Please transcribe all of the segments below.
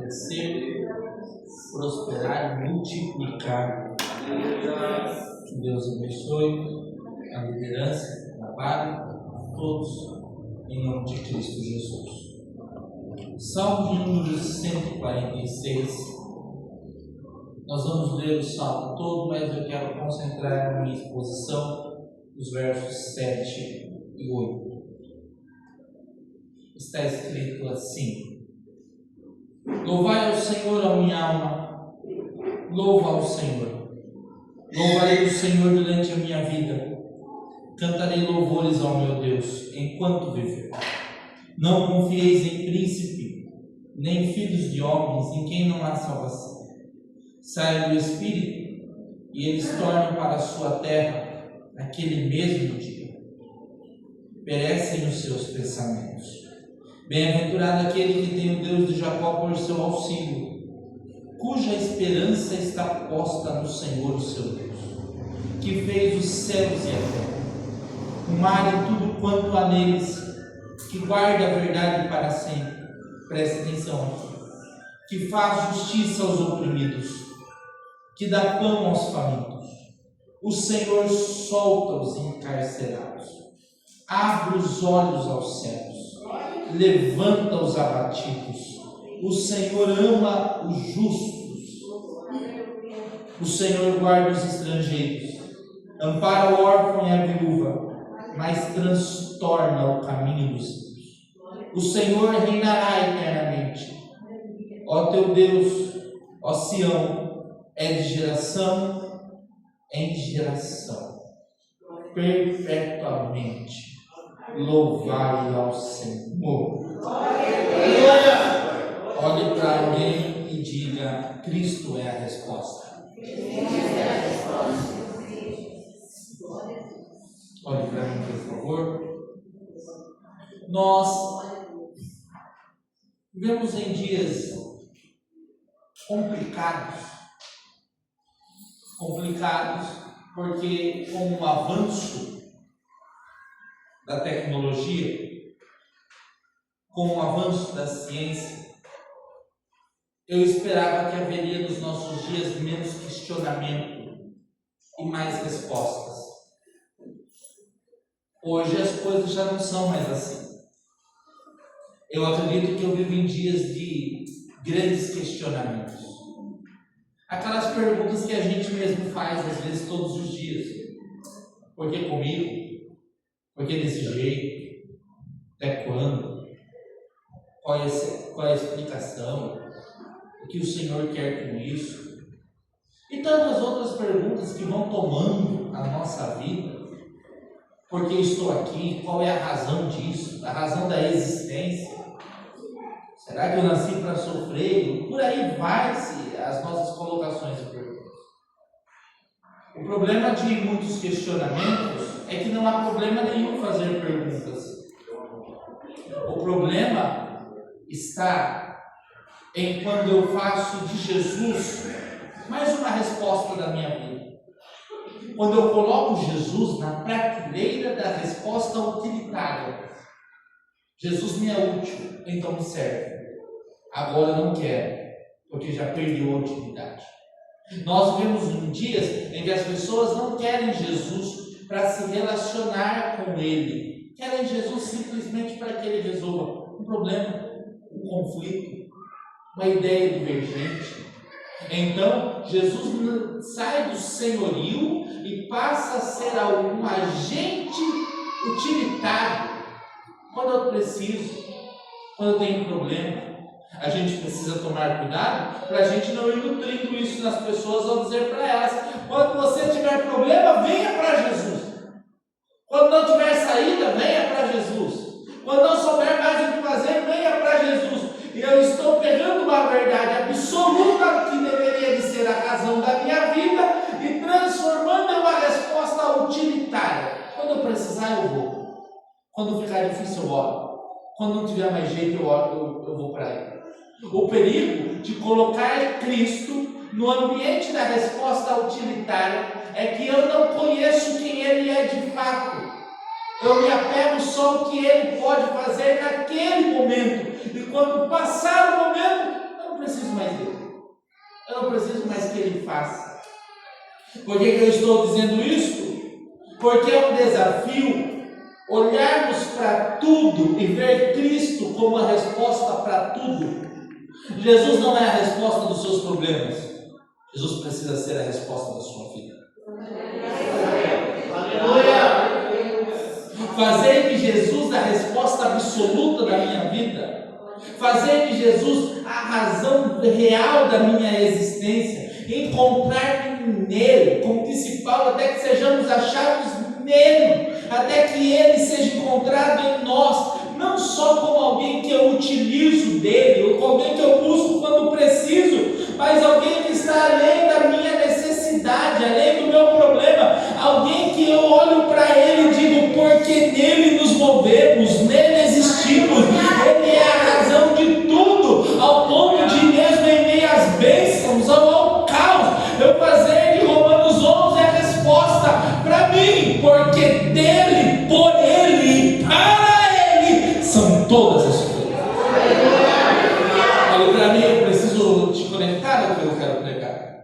crescer, prosperar e multiplicar. Que Deus abençoe a liderança, o trabalho, a todos, em nome de Cristo Jesus. Salmo de número 146. Nós vamos ler o salmo todo, mas eu quero concentrar a minha exposição nos versos 7 e 8. Está escrito assim: Louvai ao Senhor, a minha alma, louva ao Senhor. Louvarei o Senhor durante a minha vida, cantarei louvores ao meu Deus, enquanto viver. Não confieis em príncipe, nem filhos de homens, em quem não há salvação. Saem do Espírito, e eles tornam para a sua terra, naquele mesmo dia. Perecem os seus pensamentos. Bem-aventurado aquele que tem o Deus de Jacó por seu auxílio, cuja esperança está posta no Senhor, o seu Deus, que fez os céus e a terra, o mar e tudo quanto há neles, que guarda a verdade para sempre. Preste atenção aqui. Que faz justiça aos oprimidos, que dá pão aos famintos. O Senhor solta os encarcerados, abre os olhos aos cegos, levanta os abatidos. O Senhor ama os justos. O Senhor guarda os estrangeiros, ampara o órfão e a viúva, mas transtorna o caminho dos ímpios. O Senhor reinará eternamente. Ó teu Deus, ó Sião, é de geração em geração, perpetuamente. Louvai ao Senhor. Olhe para alguém e diga: Cristo é a resposta. Olhe para mim, por favor. Nós vivemos em dias complicados, porque com o avanço da tecnologia, com o avanço da ciência, eu esperava que haveria nos nossos dias menos questionamento e mais respostas. Hoje as coisas já não são mais assim. Eu acredito que eu vivo em dias de grandes questionamentos. Aquelas perguntas que a gente mesmo faz, às vezes, todos os dias. Por que comigo? Por que desse jeito? Até quando? Qual é a explicação? O que o Senhor quer com isso? E tantas outras perguntas que vão tomando a nossa vida. Por que estou aqui? Qual é a razão disso? A razão da existência? Será que eu nasci para sofrer? Por aí vai-se as nossas colocações e perguntas. O problema de muitos questionamentos é que não há problema nenhum fazer perguntas. O problema está em quando eu faço de Jesus mais uma resposta da minha vida. Quando eu coloco Jesus na prateleira da resposta utilitária. Jesus me é útil, então me serve. Agora eu não quero, porque já perdeu a utilidade. Nós vivemos em dias em que as pessoas não querem Jesus para se relacionar com Ele. Querem Jesus simplesmente para que Ele resolva um problema, um conflito, uma ideia divergente. Então, Jesus sai do senhorio e passa a ser algum agente utilitário. Quando eu preciso, quando eu tenho problema, a gente precisa tomar cuidado para a gente não ir nutrindo isso nas pessoas ao dizer para elas: quando você tiver problema, venha para Jesus. Quando não tiver saída, venha para Jesus. Quando não souber mais o que fazer, venha para Jesus. E eu estou pegando uma verdade absoluta que deveria de ser a razão da minha vida e transformando em uma resposta utilitária. Quando eu precisar, eu vou. Quando ficar difícil, eu oro. Quando não tiver mais jeito, eu vou para Ele. O perigo de colocar Cristo no ambiente da resposta utilitária é que eu não conheço quem Ele é de fato. Eu me apego só ao que Ele pode fazer naquele momento. E quando passar o momento, eu não preciso Ele faz. Por que eu estou dizendo isso? Porque é um desafio olharmos para tudo e ver Cristo como a resposta para tudo. Jesus não é a resposta dos seus problemas. Jesus precisa ser a resposta da sua vida. Fazer de Jesus a resposta absoluta da minha vida. Fazer de Jesus a razão real da minha existência. Encontrar-me nele, como disse Paulo, até que sejamos achados nele, até que ele seja encontrado em nós, não só como alguém que eu utilizo dele, ou como alguém que eu busco quando preciso, mas alguém que está além da minha necessidade, além do meu problema, alguém que eu olho para ele e digo, porque nele nos movemos, nele existimos, ele é a razão de tudo, ao ponto de mesmo em meio às bênçãos, ao caos, eu fazer de Romanos 11 a resposta para mim, porque dele, por ele, para ele, são todas as coisas. Olha para mim, eu preciso te conectar ao que eu quero pregar.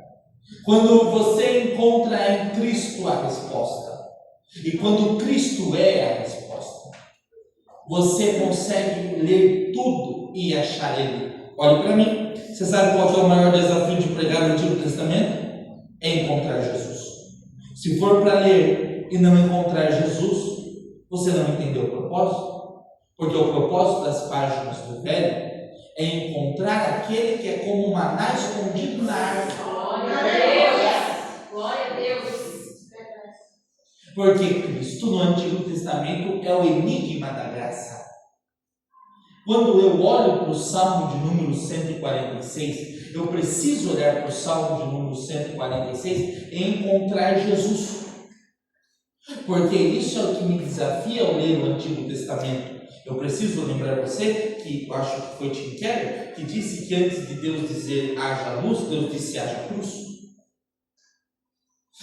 Quando você encontra em Cristo a resposta, e quando Cristo é a resposta, você consegue ler tudo e achar ele. Olha para mim, você sabe qual é o maior desafio de pregar no Antigo Testamento? É encontrar Jesus. Se for para ler e não encontrar Jesus, você não entendeu o propósito. Porque o propósito das páginas do Velho é encontrar aquele que é como um maná escondido na árvore. Glória a Deus! Glória a Deus! Porque Cristo no Antigo Testamento é o enigma da graça. Quando eu olho para o Salmo de número 146, eu preciso olhar para o Salmo de número 146 e encontrar Jesus. Porque isso é o que me desafia ao ler o Antigo Testamento. Eu preciso lembrar você, que eu acho que foi Tim Keller, que disse que antes de Deus dizer haja luz, Deus disse haja cruz.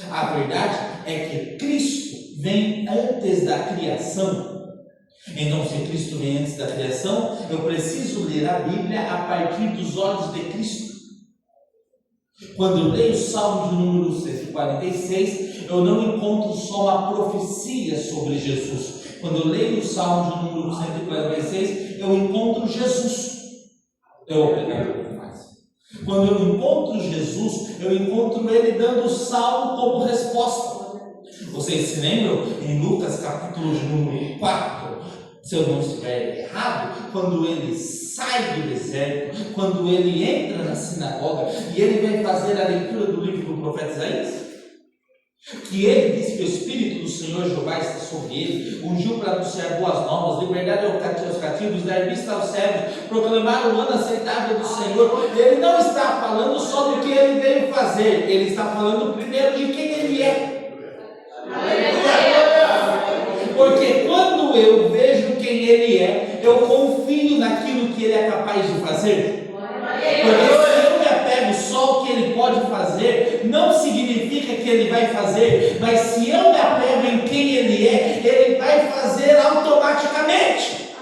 A verdade é que Cristo vem antes da criação. Então, se Cristo vem antes da criação, eu preciso ler a Bíblia a partir dos olhos de Cristo. Quando eu leio o Salmo de número 146, eu não encontro só uma profecia sobre Jesus. Quando eu leio o Salmo de número 146, eu encontro Jesus. Eu vou pegar um pouco mais. Quando eu encontro Jesus, eu encontro ele dando o salmo como resposta. Vocês se lembram em Lucas capítulo de número 4, se eu não estiver errado, quando ele sai do deserto, quando ele entra na sinagoga e ele vai fazer a leitura do livro do profeta Isaías? Que ele diz que o Espírito do Senhor Jeová está sobre ele, ungiu para anunciar boas novas, liberdade aos cativos, dar vista aos cegos, proclamar o ano aceitável do Senhor. Ele não está falando só do que ele veio fazer, ele está falando primeiro de quem ele é. Porque quando eu vejo quem ele é, eu confio naquilo que ele é capaz de fazer. Porque se eu me apego só ao que ele pode fazer, não significa que ele vai fazer, mas se eu me apego em quem ele é, ele vai fazer automaticamente.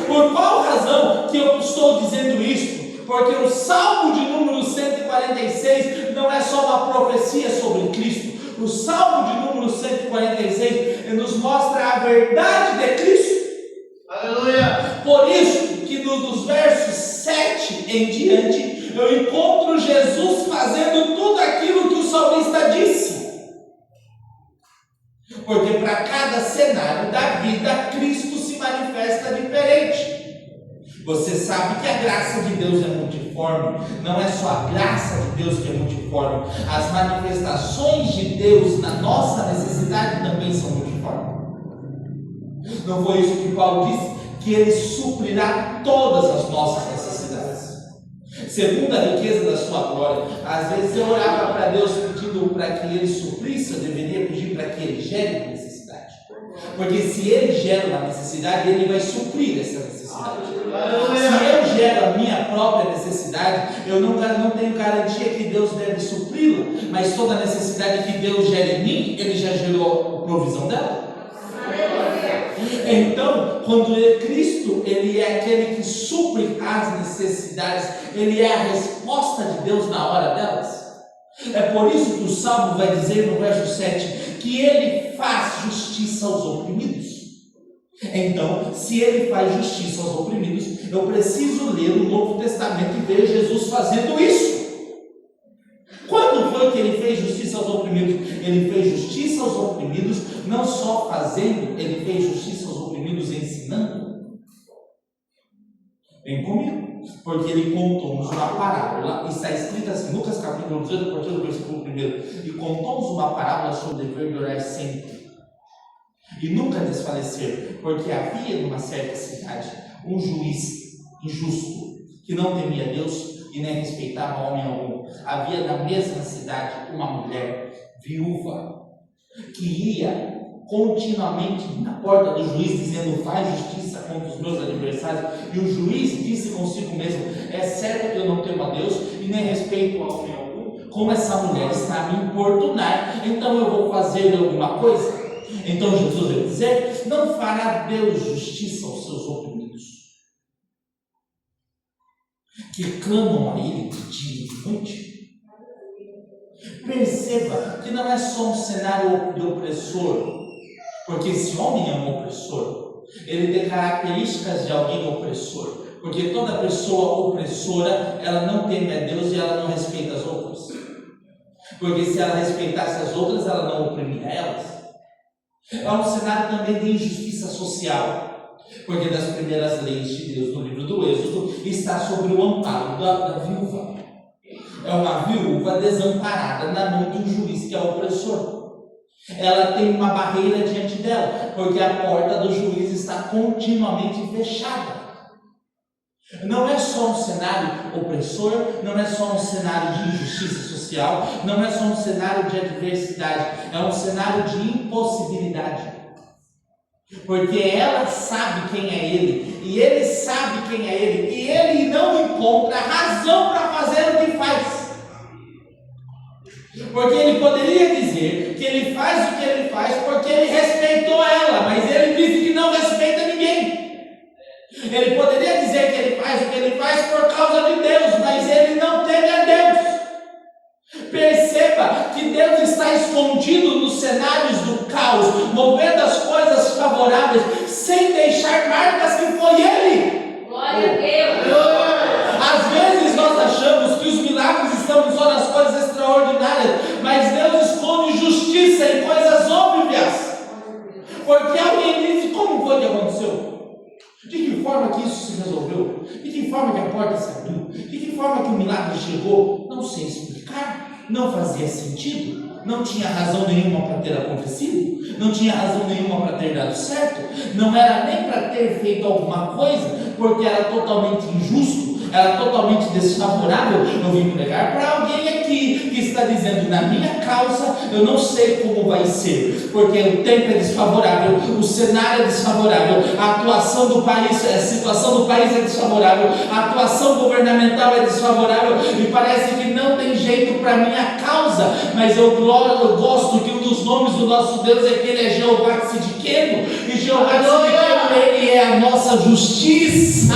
Por qual razão que eu estou dizendo isso? Porque o Salmo de número 146 não é só uma profecia sobre Cristo. O Salmo de número 146 nos mostra a verdade de Cristo. Aleluia! Por isso que dos versos 7 em diante, eu encontro Jesus fazendo tudo aquilo que o salmista disse. Porque para cada cenário da vida, Cristo se manifesta diferente. Você sabe que a graça de Deus é multiforme. Não é só a graça de Deus que é multiforme. As manifestações de Deus na nossa necessidade também são multiformes. Não foi isso que Paulo disse? Que Ele suprirá todas as nossas necessidades. Segundo a riqueza da sua glória. Às vezes eu orava para Deus pedindo para que Ele suprisse, eu deveria pedir para que Ele gere uma necessidade. Porque se Ele gera uma necessidade, Ele vai suprir essa necessidade. Se eu gero a minha própria necessidade, eu não tenho garantia que Deus deve supri-la, mas toda necessidade que Deus gera em mim, Ele já gerou a provisão dela. Então, quando Cristo, ele é aquele que supre as necessidades, ele é a resposta de Deus na hora delas. É por isso que o Salmo vai dizer no verso 7 que ele faz justiça aos oprimidos. Então, se ele faz justiça aos oprimidos, eu preciso ler o Novo Testamento e ver Jesus fazendo isso. Quando foi que ele fez justiça aos oprimidos? Ele fez justiça aos oprimidos, não só fazendo, ele fez justiça aos oprimidos ensinando. Vem comigo, porque ele contou-nos uma parábola, está escrito assim, Lucas capítulo 18, a partir do versículo 1, e contou-nos uma parábola sobre o dever de orar sempre e nunca desfalecer, porque havia numa certa cidade um juiz injusto, que não temia Deus e nem respeitava homem algum. Havia na mesma cidade uma mulher viúva, que ia continuamente na porta do juiz, dizendo: faz justiça contra os meus adversários. E o juiz disse consigo mesmo: é certo que eu não temo a Deus e nem respeito a homem algum. Como essa mulher está a me importunar, então eu vou fazer alguma coisa. Então Jesus vai dizer: não fará Deus justiça aos seus oprimidos, que clamam a Ele de dia e de noite? Perceba que não é só um cenário de opressor, porque esse homem é um opressor, ele tem características de alguém opressor, porque toda pessoa opressora, ela não teme a Deus e ela não respeita as outras, porque se ela respeitasse as outras, ela não oprimia elas. É um cenário também de injustiça social, porque das primeiras leis de Deus no livro do Êxodo está sobre o amparo da viúva. É uma viúva desamparada na mão de um juiz que é opressor. Ela tem uma barreira diante dela, porque a porta do juiz está continuamente fechada. Não é só um cenário opressor, não é só um cenário de injustiça social, não é só um cenário de adversidade, é um cenário de impossibilidade. Porque ela sabe quem é ele, e ele sabe quem é ele, e ele não encontra razão para fazer o que faz. Porque ele poderia dizer que ele faz o que ele faz porque ele respeitou ela, mas ele disse que não respeita ninguém. Ele poderia dizer que ele faz o que ele faz por causa de Deus, mas ele não teme a Deus. Perceba que Deus está escondido nos cenários do caos, movendo as coisas favoráveis, sem deixar marcas que foi Ele. Glória a Deus. Às vezes nós achamos que os milagres estão só nas coisas extraordinárias, mas Deus esconde justiça em coisas óbvias. Porque alguém disse: como foi que aconteceu? De que forma que isso se resolveu? De que forma que a porta se abriu? De que forma que o milagre chegou? Não sei explicar, não fazia sentido, não tinha razão nenhuma para ter acontecido, não tinha razão nenhuma para ter dado certo, não era nem para ter feito alguma coisa, porque era totalmente injusto, era totalmente desfavorável. Eu vim pregar para alguém aqui que está dizendo: na minha causa eu não sei como vai ser, porque o tempo é desfavorável, o cenário é desfavorável, a atuação do país, a situação do país é desfavorável, a atuação governamental é desfavorável, e parece que não tem jeito para minha causa. Mas eu gosto que um dos nomes do nosso Deus é que Ele é Jeová Tzidkenu, e Jeová Tzidkenu, Ele é a nossa justiça.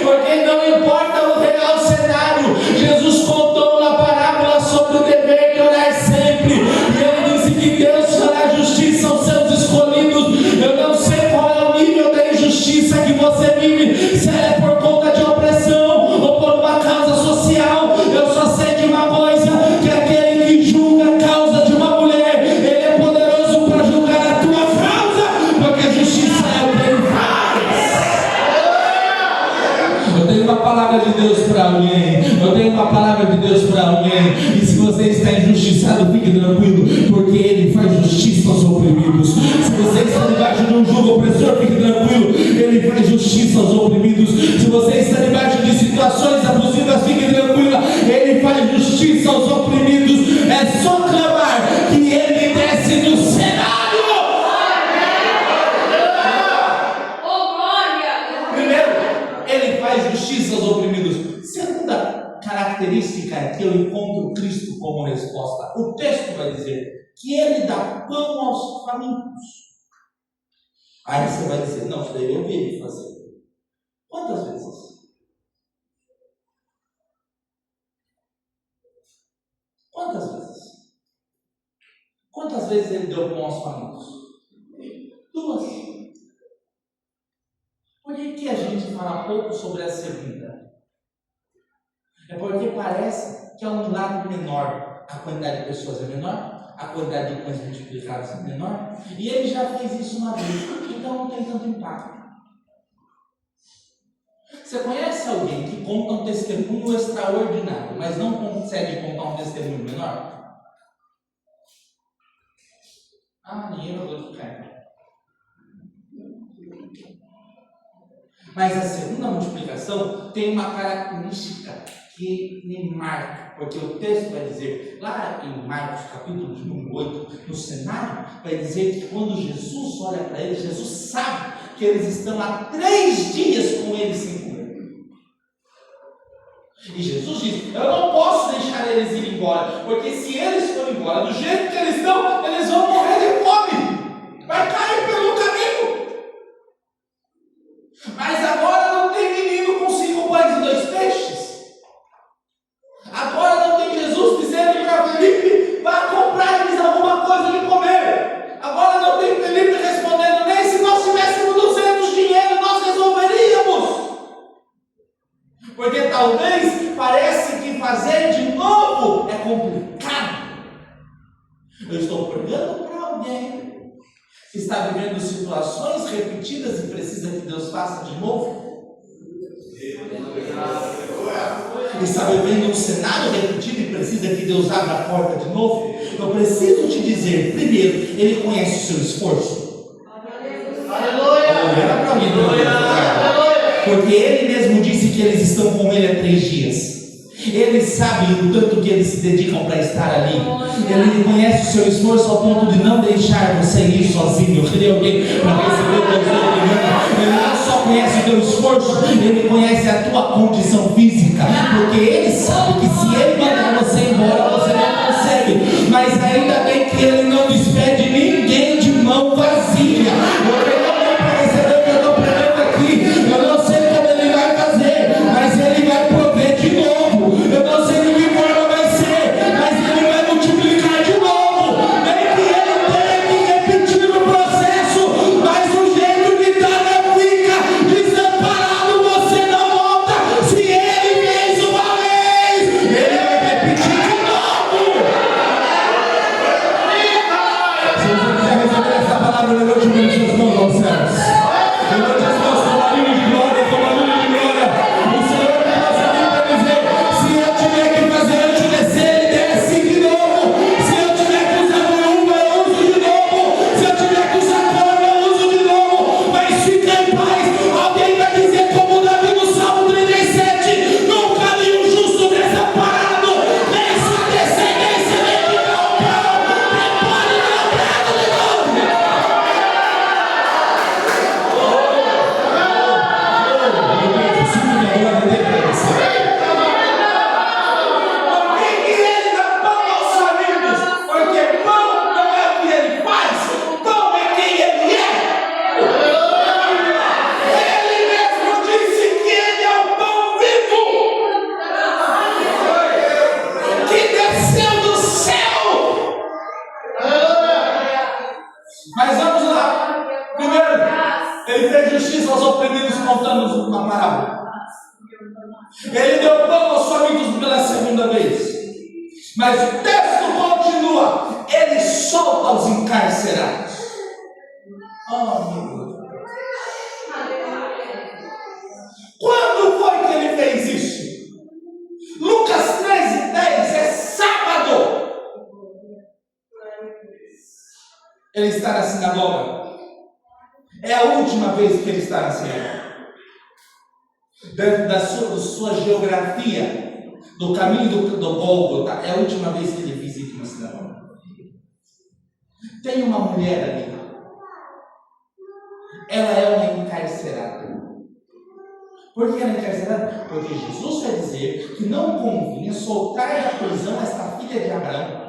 Porque não importa o real cenário, Jesus contou uma parábola sobre o dever de orar sempre, e Ele disse que Deus fará justiça aos seus escolhidos. Eu não sei qual é o nível da injustiça que você vive, se é por conta de opressão ou por uma causa social. Eu só sei de uma coisa, que aquele que julga a causa de uma mulher, ele é poderoso para julgar a tua causa, porque a justiça é o que Ele faz. Eu tenho uma palavra de Deus para alguém. Eu tenho uma palavra de Deus para alguém. E se você está injustiçado, fique tranquilo, porque Ele faz justiça aos oprimidos. Se você está debaixo de um jugo opressor, fique tranquilo, Ele faz justiça aos oprimidos. Se você está debaixo de situações abusivas, fique tranquila, Ele faz justiça aos oprimidos. É só clamar que Ele desce do cenário. Ele faz justiça aos oprimidos. Segunda característica é que eu encontro Cristo como resposta. O texto vai dizer: que Ele dá pão aos famintos. Aí você vai dizer, não, isso daí eu vi Ele fazer. Quantas vezes? Quantas vezes? Quantas vezes Ele deu pão aos famintos? 2. Por que a gente fala pouco sobre a segunda? É porque parece que é um lado menor. A quantidade de pessoas é menor, a quantidade de pães multiplicados é menor, e Ele já fez isso uma vez, então não tem tanto impacto. Você conhece alguém que conta um testemunho extraordinário, mas não consegue contar um testemunho menor? Ninguém vai glorificar. Mas a segunda multiplicação tem uma característica que me marca, porque o texto vai dizer, lá em Marcos capítulo de número 8, no cenário, vai dizer que quando Jesus olha para eles, Jesus sabe que eles estão há 3 dias com eles sem comer. E Jesus diz, eu não posso deixar eles ir embora, porque se eles forem embora do jeito que eles estão, eles vão morrer de fome, vai cair pelo caminho. Mas agora não tem menino com 5 pães e 2 peixes. Agora não tem Jesus dizendo para Felipe, vá comprar eles alguma coisa de comer. Agora não tem Felipe respondendo, nem se nós tivéssemos 200 dinheiro nós resolveríamos. Porque talvez parece que fazer de novo é complicado. Eu estou pregando para alguém que está vivendo situações repetidas e precisa que Deus faça de novo. Está vivendo um cenário repetido e precisa que Deus abra a porta de novo. Eu preciso te dizer, primeiro, Ele conhece o seu esforço. Porque Ele mesmo disse que eles estão com Ele há 3 dias. Ele sabe o tanto que eles se dedicam para estar ali. Ele conhece o seu esforço ao ponto de não deixar você ir sozinho. Queria alguém para receber o teu. Ele não só conhece o teu esforço, Ele conhece a tua condição física. Porque Ele sabe que se Ele mandar você embora, você não consegue. Mas ainda bem que Ele não despede ninguém de mão vazia. Porque não dá para receber o que eu estou pregando aqui. Eu não sei como Ele vai fazer, mas Ele vai prover de novo. Eu não sei de que forma vai ser, mas Ele vai multiplicar de novo. Nem que Ele tenha que repetir o processo, mas o jeito que está não fica desamparado, você não volta. Se Ele fez uma vez, Ele vai repetir de novo. Se você quiser receber essa palavra, levante o nome de suas mãos aos céus. Levante as mãos com barulho de glória, com barulho de glória. O Senhor me trouxe aqui para dizer, se eu tiver que fazer antes de descer, Ele desce de novo. Se eu tiver que usar buruba, eu uso de novo. Se eu tiver que usar corda, eu uso de novo. Mas fica em paz. Alguém vai dizer como Davi no Salmo 37, nunca vi um justo desamparado, nem sua descendência nem de pão. Prepare meu prato de novo. Por que Ele dá pão aos famintos? Porque pão não é o que Ele faz, pão é quem Ele é. Ele mesmo disse que Ele é o pão vivo, que desceu do céu. Mas vamos lá. Primeiro, Ele fez justiça aos oprimidos, contando uma parábola. Ele deu pão aos famintos pela segunda vez. Mas o texto continua. Ele solta os encarcerados. Oh, meu Deus. Quando foi que Ele fez isso? Lucas 13:10 é sábado. Ele está na sinagoga. É a última vez que Ele está na sinagoga. Dentro da sua geografia, do caminho do Gólgota, é a última vez que Ele visita uma sinagoga. Tem uma mulher ali. Ela é uma encarcerada. Por que ela é encarcerada? Porque Jesus vai dizer que não convinha soltar da prisão esta filha de Abraão.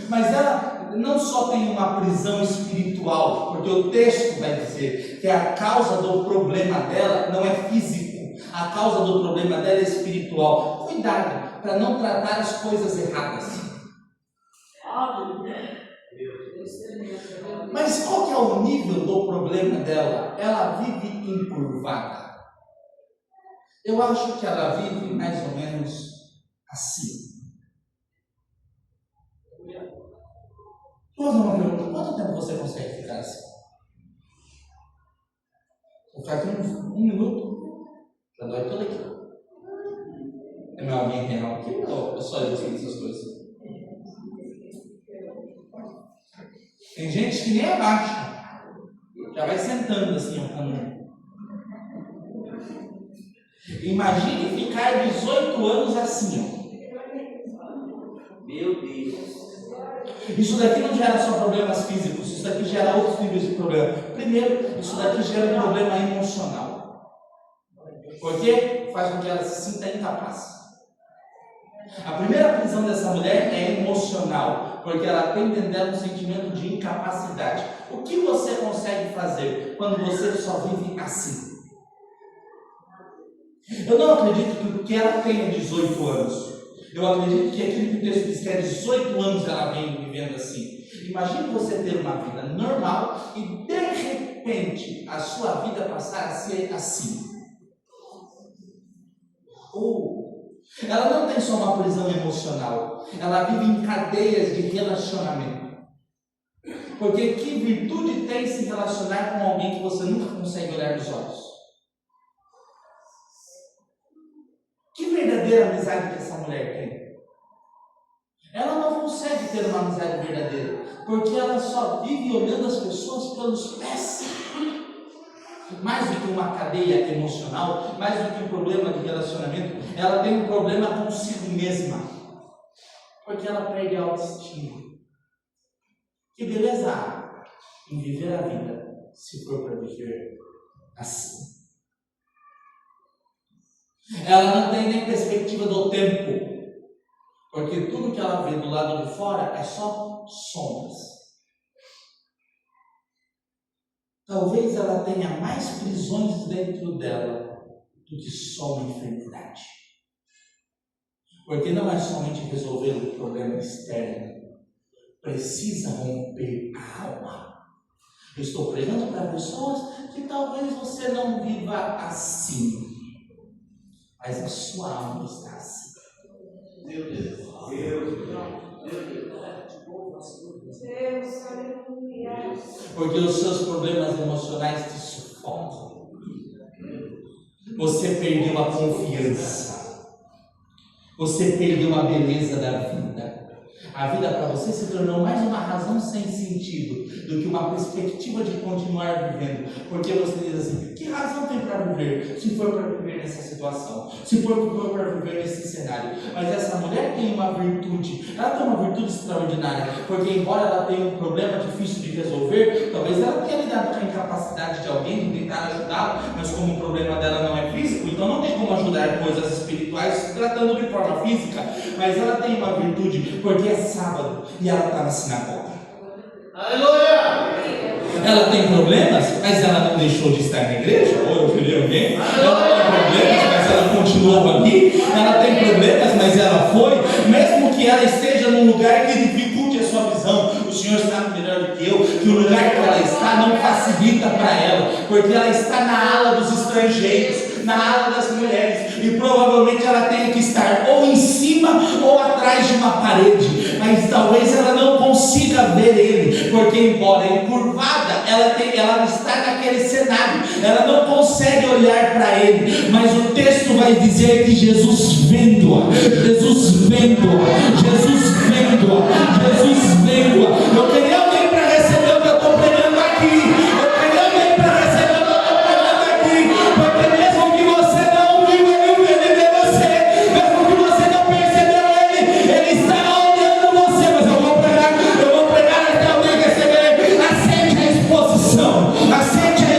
Mas ela não só tem uma prisão espiritual, porque o texto vai dizer que a causa do problema dela não é físico, a causa do problema dela é espiritual. Cuidado para não tratar as coisas erradas. Mas qual que é o nível do problema dela? Ela vive encurvada. Eu acho que ela vive mais ou menos assim. Vou fazer uma pergunta: quanto tempo você consegue ficar assim? Vou ficar aqui um minuto, já dói tudo aqui. É meu ambiente real aqui ou só eu sinto essas coisas? Tem gente que nem abaixa, já vai sentando assim ao caminho. Imagine ficar 18 anos assim, ó. Meu Deus. Isso daqui não gera só problemas físicos, isso daqui gera outros níveis de problema. Primeiro, isso daqui gera um problema emocional. Porque faz com que ela se sinta incapaz. A primeira prisão dessa mulher é emocional, porque ela tem dentro dela um sentimento de incapacidade. O que você consegue fazer quando você só vive assim? Eu não acredito que ela tenha 18 anos. Eu acredito que aquilo que o texto diz que há 18 anos ela vem vivendo assim. Imagine você ter uma vida normal e de repente a sua vida passar a ser assim. Ela não tem só uma prisão emocional, ela vive em cadeias de relacionamento. Porque que virtude tem se relacionar com alguém que você nunca consegue olhar nos olhos? Que verdadeira amizade que essa mulher tem? Ela não consegue ter uma amizade verdadeira, porque ela só vive olhando as pessoas pelos pés. Mais do que uma cadeia emocional, mais do que um problema de relacionamento, ela tem um problema consigo mesma, porque ela perde a autoestima. Que beleza há em viver a vida, se for para viver assim. Ela não tem nem perspectiva do tempo, porque tudo que ela vê do lado de fora é só sombras. Talvez ela tenha mais prisões dentro dela do que só uma enfermidade. Porque não é somente resolver o problema externo, precisa romper a alma. Eu estou pregando para pessoas que talvez você não viva assim, mas a sua alma está assim. Meu Deus, porque os seus problemas emocionais te sufocam. Você perdeu a confiança. Você perdeu a beleza da vida. A vida para você se tornou mais uma razão sem sentido do que uma perspectiva de continuar vivendo. Porque você diz assim: que razão tem para viver se for para viver nessa situação? Se for para viver nesse cenário? Mas essa mulher tem uma virtude. Ela tem uma virtude extraordinária. Porque embora ela tenha um problema difícil de resolver, talvez ela tenha lidado com a incapacidade de alguém de tentar ajudá-la, mas como o problema dela não é físico, então não tem como ajudar coisas espirituais tratando de forma física. Mas ela tem uma virtude, porque é sábado e ela está na sinagoga. Aleluia! Ela tem problemas, mas ela não deixou de estar na igreja. Ou eu queria alguém? Ela tem problemas, mas ela continuou ali. Ela tem problemas, mas ela foi. Mesmo que ela esteja num lugar que dificulte a sua visão, o Senhor sabe melhor do que eu, que o lugar que ela está não facilita para ela, porque ela está na ala dos estrangeiros, na ala das mulheres, e provavelmente ela tenha que estar ou em cima ou atrás de uma parede, mas talvez ela não consiga ver ele, porque embora encurvada, ela está naquele cenário, ela não consegue olhar para ele, mas o texto vai dizer que Jesus vendo-a, eu queria alguém para receber o que eu estou pregando aqui, porque mesmo que você não viu ele ver você, mesmo que você não percebeu ele está olhando você, mas eu vou pregar até alguém receber. Aceite a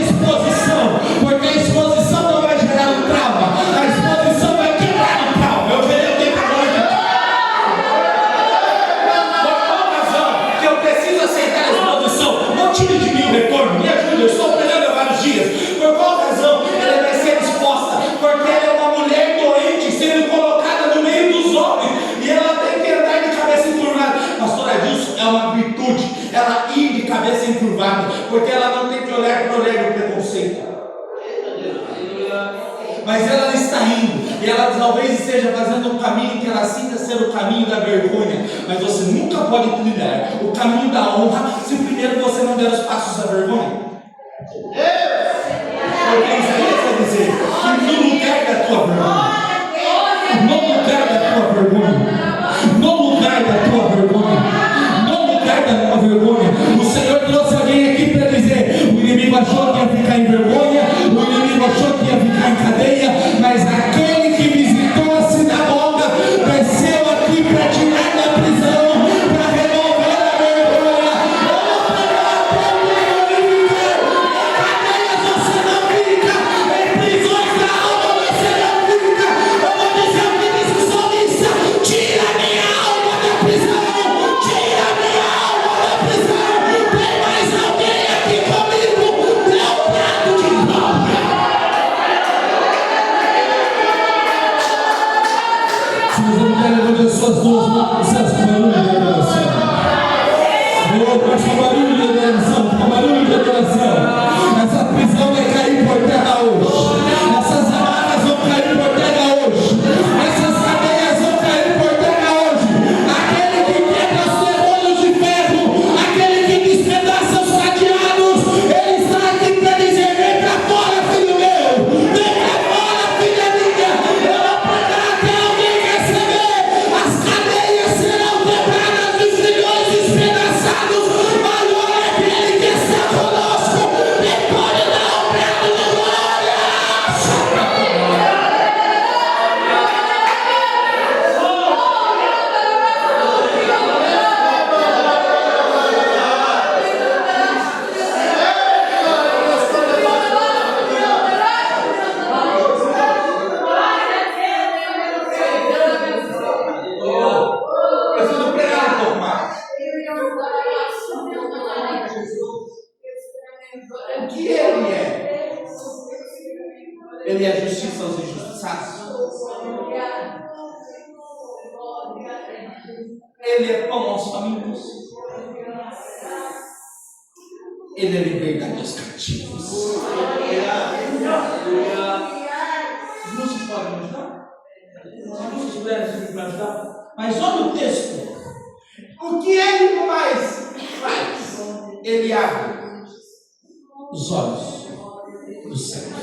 exposição, porque a exposição não vai gerar um trauma, a exposição vai quebrar o trauma. Eu queria alguém para hoje. mas ela está indo, e ela talvez esteja fazendo um caminho que ela sinta ser o caminho da vergonha, mas você nunca pode trilhar o caminho da honra se primeiro você não der os passos da vergonha. Porque Isaías vai dizer que no lugar da tua vergonha, no lugar da tua vergonha, no lugar da tua vergonha, no lugar da tua vergonha, o Senhor trouxe alguém aqui para dizer: o inimigo achou que ia ficar em vergonha, o inimigo achou que ia ficar em cadeia, mas aquele que visitou a sinagoga desceu aqui para tirar da prisão, para remover a vergonha. Você não fica, em prisões da alma você não fica. Eu vou dizer o que diz o salmista: tira minha alma da prisão, tira minha alma da prisão. Tem mais alguém aqui comigo? Dê um prato de palma. Se você não quer levantar suas duas mãos, seus barulhos de adoração. Com barulho de adoração, com barulho de adoração. Essa prisão vai cair por terra hoje. Essas amarras vão cair por terra hoje. Essas cadeias vão cair por terra hoje. Aquele que quebra os ferrolhos de ferro, aquele que despedaça os cadeados, ele está aqui para dizer: vem para fora, filho meu. Vem para fora, filha minha. Eu vou pregar até alguém receber. As cadeias serão quebradas, os grilhões despedaçados. Maior é aquele que está conosco. Ele pode dar um prato de glória. Preciso pregar um pouco mais. O que ele é? Ele é justiça aos injustiçados. Ele é pão aos famintos. Ele é liberdade aos cativos. Os músicos podem me ajudar? Os músicos puderem me ajudar? Mas olha o texto. O que ele mais faz? Ele abre os olhos dos céus.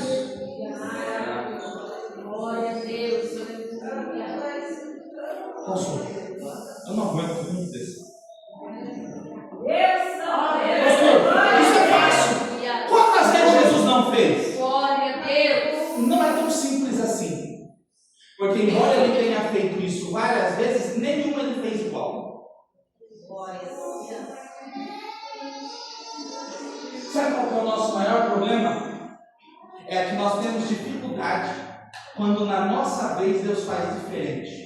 Glória a Deus. Pastor, eu não aguento muito desse. Pastor, Isso é fácil. Quantas vezes Jesus não fez? glória a Deus. Não é tão simples assim. Porque embora ele tenha feito isso várias vezes, nenhuma ele fez igual. Glória a Deus. Sabe qual que é o nosso maior problema? É que nós temos dificuldade quando na nossa vez Deus faz diferente.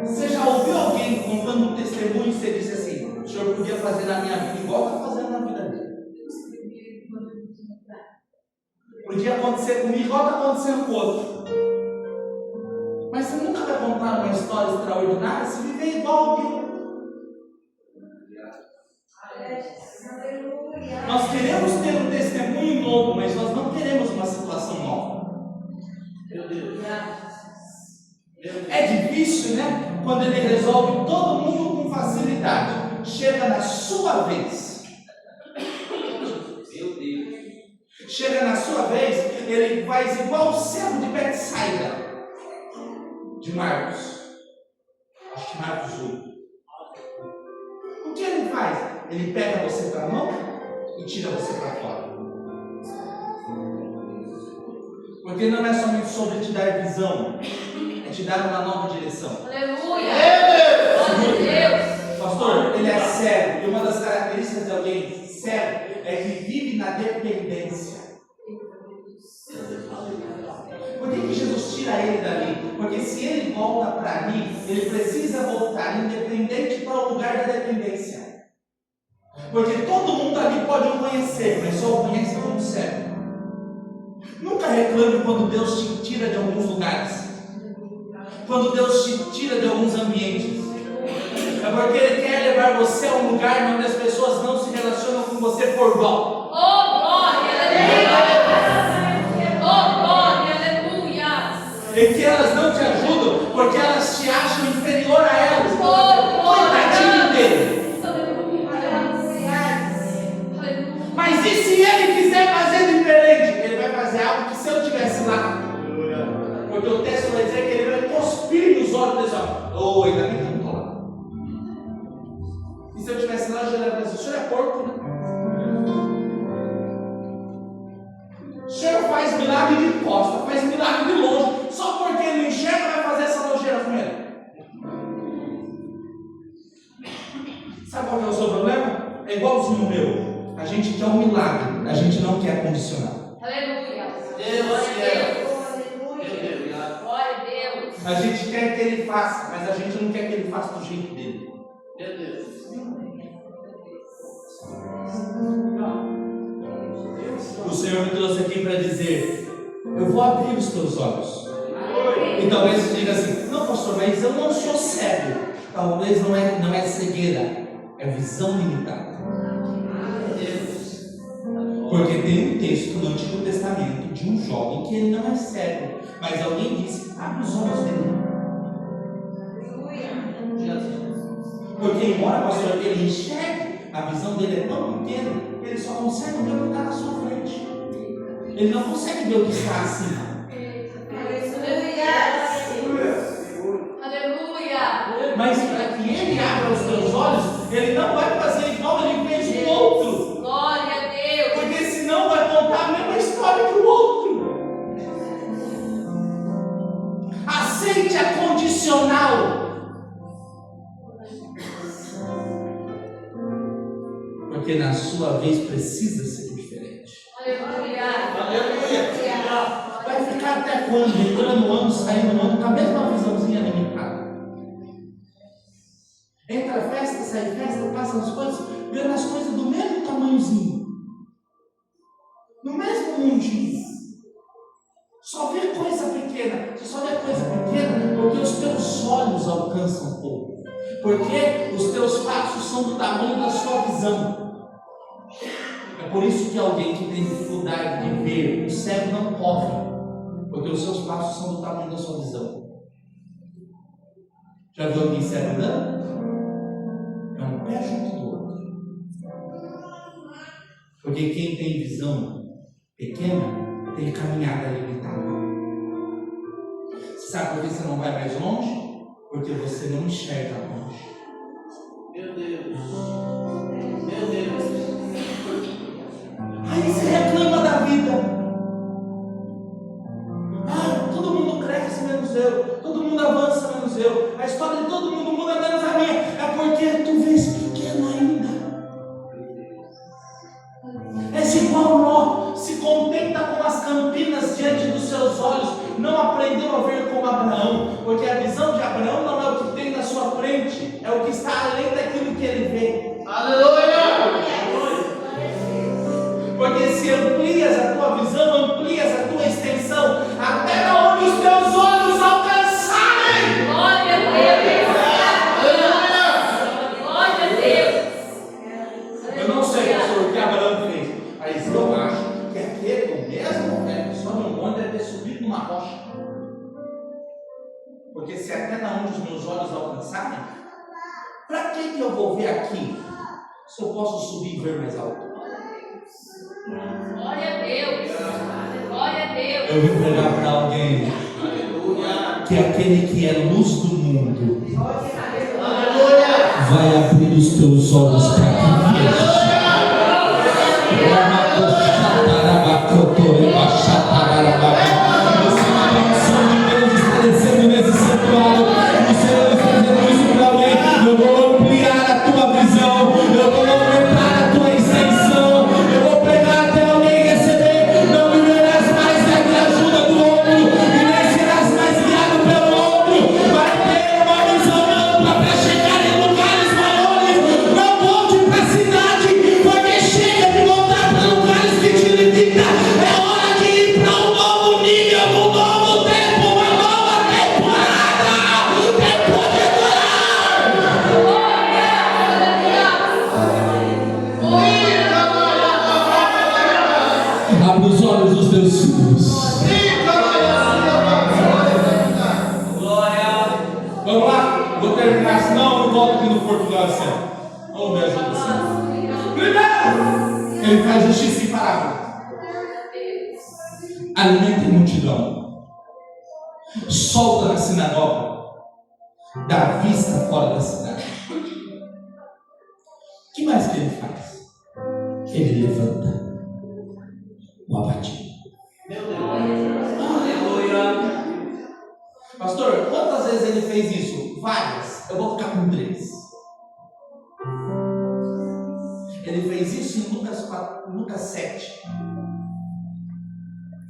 Você já ouviu alguém contando um testemunho e você disse assim: o Senhor podia fazer na minha vida igual está fazendo na vida dele? Podia acontecer comigo igual está acontecendo com o outro. Mas você nunca vai contar uma história extraordinária se viver igual alguém. Nós queremos ter um testemunho novo, mas nós não queremos uma situação nova. Meu Deus. É difícil, né? Quando ele resolve todo mundo com facilidade. Chega na sua vez. Meu Deus. Chega na sua vez, ele faz igual o servo de Betsaida. De Marcos. Acho que Marcos 8. O que ele faz? Ele pega você para a mão e tira você para fora. Porque não é somente sobre te dar visão, é te dar uma nova direção. Aleluia! Glória a Deus! Pastor, ele é cego. E uma das características de alguém cego é que vive na dependência. Por que Jesus tira ele dali? Porque se ele volta para ali, ele precisa voltar independente para o lugar da dependência. Porque todo mundo ali pode o conhecer, mas só o conhece como cego. Nunca reclame quando Deus te tira de alguns lugares. Quando Deus te tira de alguns ambientes. É porque Ele quer levar você a um lugar onde as pessoas não se relacionam com você por igual. Oh, glória! Aleluia! Oh, glória! Aleluia! em que elas não te ajudam porque elas te acham inferior a elas. Coitadinho dele. Mas e se ele quiser fazer diferente? Ele vai fazer algo que se eu estivesse lá, porque o texto vai dizer que ele vai cuspir nos olhos desse homem. Oh, ainda bem que eu não estou lá. E se eu estivesse lá, eu já ia falar assim: o senhor é porco, né? O senhor faz milagre de costa, faz milagre de longe, só porque ele não enxerga vai fazer essa nojeira com ele. Sabe qual é o seu problema? É igualzinho o meu. A gente quer um milagre, a gente não quer condicionar. Aleluia. Deus. Glória a Deus. A gente quer que ele faça, mas a gente não quer que ele faça do jeito dele. Meu Deus. O Senhor me trouxe aqui para dizer: eu vou abrir os teus olhos. E talvez você diga assim: não, pastor, mas eu não sou cego. Talvez não é cegueira, é visão limitada. Porque tem um texto no Antigo Testamento de um jovem que ele não é cego, mas alguém disse: abre os olhos dele. Porque embora, pastor, ele enxergue, a visão dele é tão pequena que ele só consegue ver o que está na sua frente. Ele não consegue ver o que está acima. Aleluia. Mas para que ele abra os teus olhos, ele não vai fazer igual ele fez com o outro. Glória a Deus. Porque senão vai contar a mesma história que o outro. Aceite a condicional. Porque na sua vez precisa ser diferente. Aleluia. Vai ficar até quando? Entrando no ano, saindo no ano, com a mesma visãozinha limitada. Entra festa, sai festa, passa as coisas, vendo as coisas do mesmo tamanhozinho. No mesmo mundinho. Só vê coisa pequena. Você só vê coisa pequena porque os teus olhos alcançam pouco. Porque os teus passos são do tamanho da sua visão. É por isso que alguém que tem dificuldade de ver, o cego não corre. Porque os seus passos são do tamanho da sua visão. Já viu alguém cego andando? É um pé junto do outro. Porque quem tem visão pequena tem caminhada limitada. Você sabe por que você não vai mais longe? Porque você não enxerga longe. Meu Deus. Meu Deus. Aí você reclama da vida. Ah, todo mundo cresce menos eu. Todo mundo avança menos eu. A história de todo mundo muda menos a minha. É porque tu vês pequeno ainda. És igual Ló, se contenta com as campinas diante dos seus olhos, não aprendeu a ver como Abraão, porque a visão de Abraão não é o que tem na sua frente, é o que está além daquilo que ele vê. Aleluia. Porque se amplias a tua visão, amplias a tua extensão, até onde os teus olhos alcançarem. Glória a Deus. Glória a Deus. Eu não sei, pastor, o que Abraão fez, mas eu acho que aquele, o mesmo, só no monte deve ter subido numa rocha. Porque se até onde os meus olhos alcançarem, para que eu vou ver aqui, se eu posso subir e ver mais alto? Glória a Deus. Glória a Deus. Eu vim pregar para alguém que aquele que é luz do mundo vai abrir os teus olhos para que veja. Você é uma unção de Deus está descendo nesse santuário. O Senhor está dizendo isso para alguém. Eu vou ampliar a tua visão, eu vou aumentar a tua extensão, eu vou pregar até alguém receber. Não viverás mais da ajuda do outro e nem serás mais guiado pelo outro. Vai ter uma visão ampla para chegar em lugares maiores. Não volte para a cidade, porque chega de voltar para lugares que te limitam. É hora de ir para um novo nível, um novo tempo, uma nova temporada. Tempo de adorar. Abre os olhos dos teus filhos. a justiça em parábola. Alimenta a multidão. Solta na sinagoga. Dá vista fora da cidade. O que mais que ele faz? Ele levanta o abatido. Meu Deus. Aleluia. Pastor, quantas vezes ele fez isso? Várias. Eu vou ficar com 3. Ele fez isso em Lucas 7.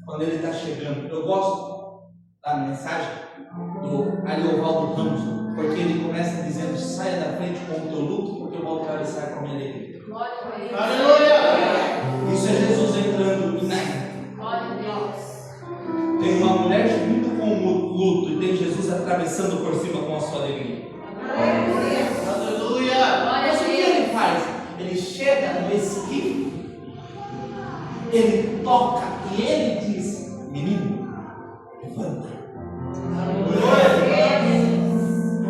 Quando ele está chegando. Eu gosto da mensagem do Ariovaldo Ramos, porque ele começa dizendo: saia da frente com o teu luto, porque eu vou atravessar com a minha alegria. Aleluia. Isso é Jesus entrando em Naim. Tem uma mulher vindo com o luto e tem Jesus atravessando por cima com a sua alegria. Aleluia. Mas o que ele faz? Ele chega no esquife, ele toca e ele diz: menino, levanta.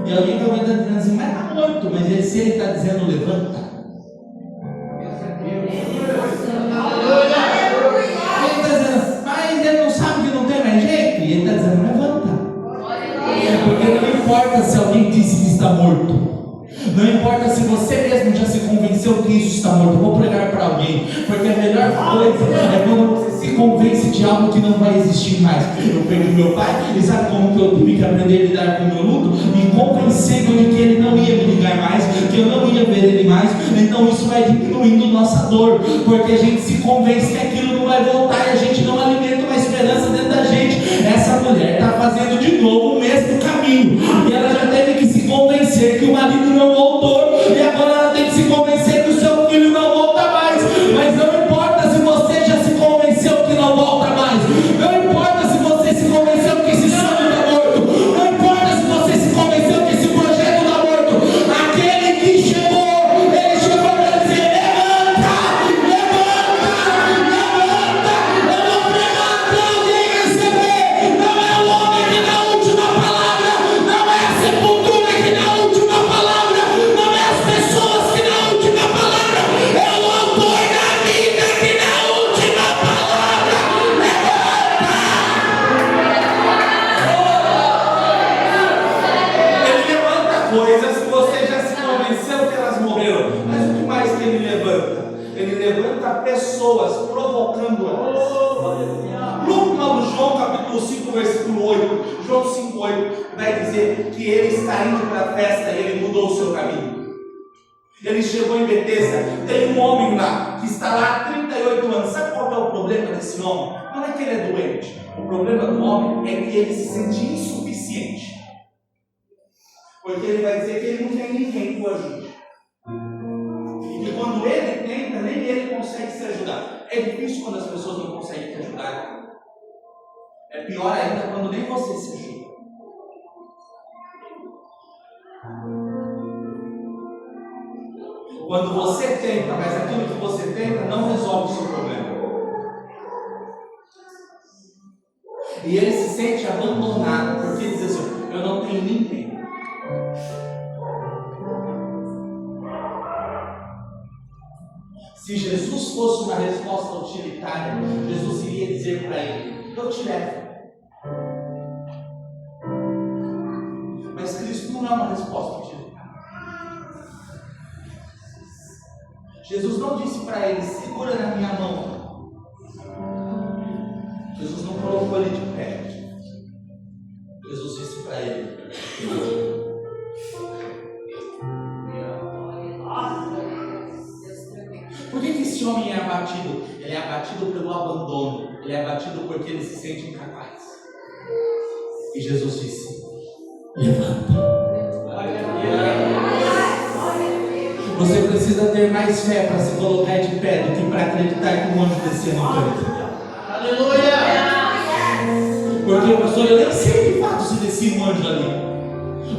E alguém vai estar dizendo assim: mas está morto. Mas se ele está dizendo levanta, ele está dizendo, mas ele não sabe que não tem mais jeito. E ele está dizendo: levanta. Porque não importa se alguém disse que está morto. Não importa se você mesmo já se convenceu que isso está morto. Eu vou pregar para alguém, porque a melhor coisa é quando você se convence de algo que não vai existir mais. Eu perdi meu pai, e sabe como que eu tive que aprender a lidar com o meu luto? Me convencendo de que ele não ia me ligar mais, que eu não ia ver ele mais. Então isso vai diminuindo nossa dor, porque a gente se convence que aquilo não vai voltar e a gente não alimenta uma esperança dentro da gente. Essa mulher está fazendo de novo o mesmo caminho, e ela já teve que se convencer que o marido não voltou, e agora ela tem que se convencer que o seu filho não volta mais. Mas não importa se você já se convenceu que não volta mais, não importa se você se convenceu que esse sonho está morto, não importa se você se convenceu que esse projeto está morto. Aquele que chegou, ele chegou para dizer: levanta, levanta, levanta. Eu vou pregar para alguém receber. Não é o homem que dá a última palavra, não é a sepultura que dá a última palavra, não é as pessoas que dão a última palavra, é o autor da vida que dá a última palavra. Ele levanta coisas que você já se convenceu que elas morreram. Mas o que mais que ele levanta? Ele levanta pessoas, provocando-elas. No João capítulo 5, versículo 8, João 5, 8, vai dizer que ele está indo para a festa e ele mudou o seu caminho. Ele chegou em Betesda, tem um homem lá, que está lá há 38 anos. Sabe qual é o problema desse homem? Não é que ele é doente. O problema do homem é que ele se sente insuficiente. Porque ele vai dizer que ele não tem ninguém que o ajude. E que quando ele tenta, nem ele consegue se ajudar. É difícil quando as pessoas não conseguem te ajudar. É pior ainda quando nem você se ajuda. Quando você tenta, mas aquilo que você tenta não resolve o seu problema. E ele se sente abandonado, porque ele diz assim: eu não tenho ninguém. Se Jesus fosse uma resposta utilitária, Jesus iria dizer para ele: eu te levo. Mas Cristo não é uma resposta utilitária. Jesus não disse para ele: segura na minha mão. Jesus não colocou ele de pé. Jesus disse para ele: por que esse homem é abatido? Ele é abatido pelo abandono. Ele é abatido porque ele se sente incapaz. E Jesus disse: levanta. Você precisa ter mais fé para se colocar de pé do que para acreditar que o anjo descia no canto. Aleluia. Porque, pastor, eu nem sei de fato se descia um anjo ali,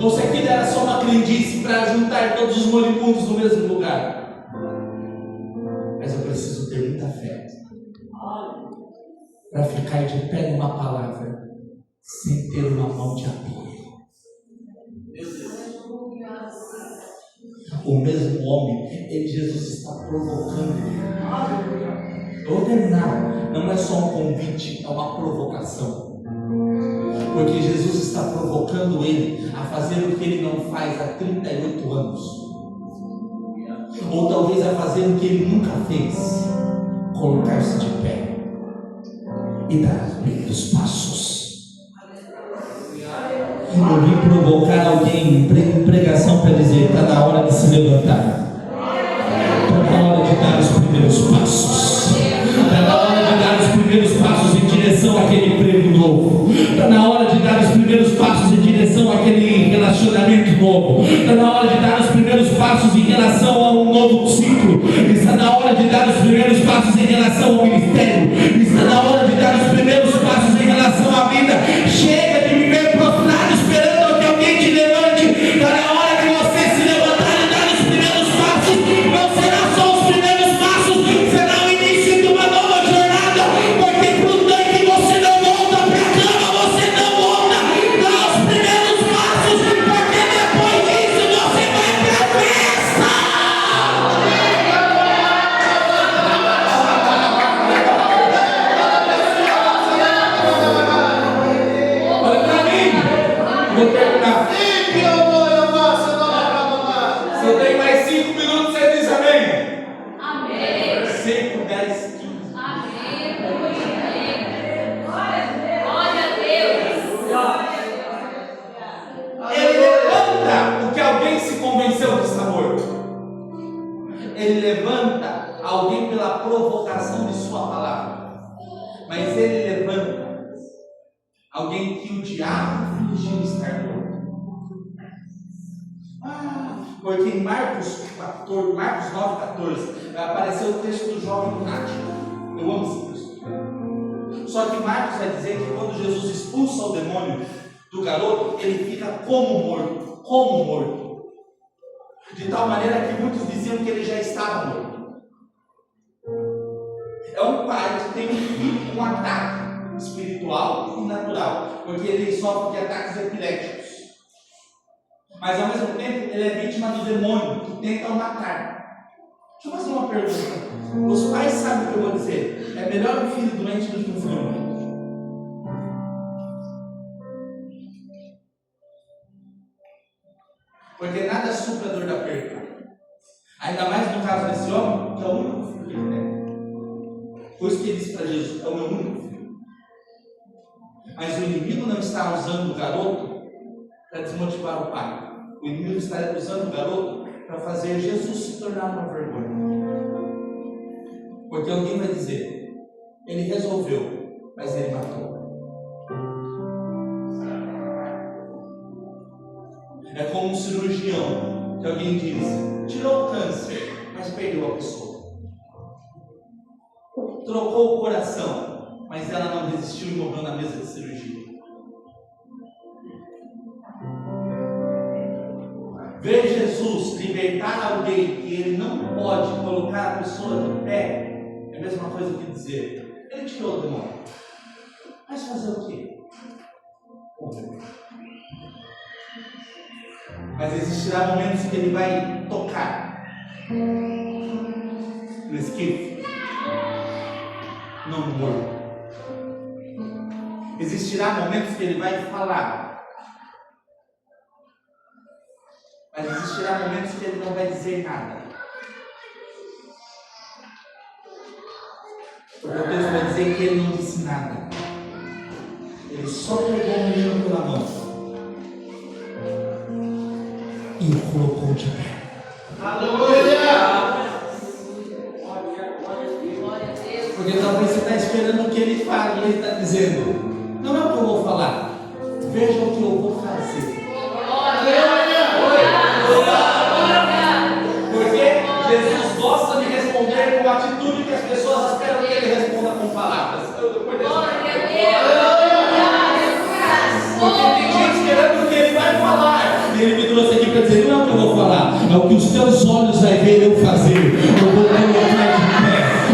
ou se aquilo era só uma crendice para juntar todos os moribundos no mesmo lugar. Mas eu preciso ter muita fé para ficar de pé numa palavra sem ter uma mão de apoio. O mesmo homem, Jesus está provocando ele. Eu vou terminar. Não é só um convite, é uma provocação. Porque Jesus está provocando ele a fazer o que ele não faz há 38 anos. Ou talvez a fazer o que ele nunca fez: colocar-se de pé e dar os primeiros passos. Eu vim provocar alguém em pregação para dizer: está na hora de se levantar, está na hora de dar os primeiros passos, está na hora de dar os primeiros passos em direção àquele emprego novo, está na hora de dar os primeiros passos em direção àquele relacionamento novo, está na hora de dar os primeiros passos em relação a um novo ciclo, está na hora de dar os primeiros passos em relação ao ministério, está na hora de dar os primeiros passos em relação à vida. Chega de viver prostrado esperando que alguém te levante. Está na hora de você se levantar e dar os primeiros passos. Não será só os primeiros passos, será o início de uma nova jornada, porque para o tanque você não volta, para a cama você não volta. Dá os primeiros passos, porque depois disso você vai para a festa. Olha para mim, vou terminar. Se eu tenho mais 5 minutos, você diz amém. Amém. 5, 10, 15. Amém. Glória a Deus. Ele levanta o que alguém se convenceu que está morto. Ele levanta alguém pela provocação de sua palavra. Mas ele levanta alguém que o diabo fingiu estar morto. Porque em Marcos 9,14 apareceu o texto do jovem lunático. Eu amo esse texto. Só que Marcos vai dizer que quando Jesus expulsa o demônio do garoto, ele fica como morto. De tal maneira que muitos diziam que ele já estava morto. É um pai que tem um filho com um ataque espiritual e natural, porque ele sofre de ataques epiléticos. Mas ao mesmo tempo ele é vítima do demônio que tenta o matar. Deixa eu fazer uma pergunta. Os pais sabem o que eu vou dizer. É melhor um filho doente do que um filho morto. Porque nada supra a dor da perda. Ainda mais no caso desse homem, que é o único filho que ele tem. Por isso que ele disse para Jesus: é o meu único filho. Mas o inimigo não está usando o garoto para desmotivar o pai. O inimigo está usando o garoto para fazer Jesus se tornar uma vergonha. Porque alguém vai dizer: ele resolveu, mas ele matou. É como um cirurgião que alguém diz: tirou o câncer, mas perdeu a pessoa. Trocou o coração, mas ela não resistiu e morreu na mesa de cirurgia. Ver Jesus libertar alguém que ele não pode colocar a pessoa de pé é a mesma coisa que dizer: ele tirou o demônio, mas fazer o quê? Morrer. Mas existirá momentos que ele vai tocar no esquife, não no morto. Existirá momentos que ele vai falar, mas existirá momentos que ele não vai dizer nada. Porque o texto vai dizer que ele não disse nada. Ele só pegou o menino pela mão e o colocou de pé. Aleluia! Porque talvez você está esperando o que ele fale e ele está dizendo: não é o que eu vou falar, veja o que eu vou fazer. Porque Jesus gosta de responder com atitude que as pessoas esperam que ele responda com palavras. Porque tem gente esperando o que ele vai falar. E ele me trouxe aqui para dizer: não é o que eu vou falar, é o que os teus olhos vão ver eu fazer.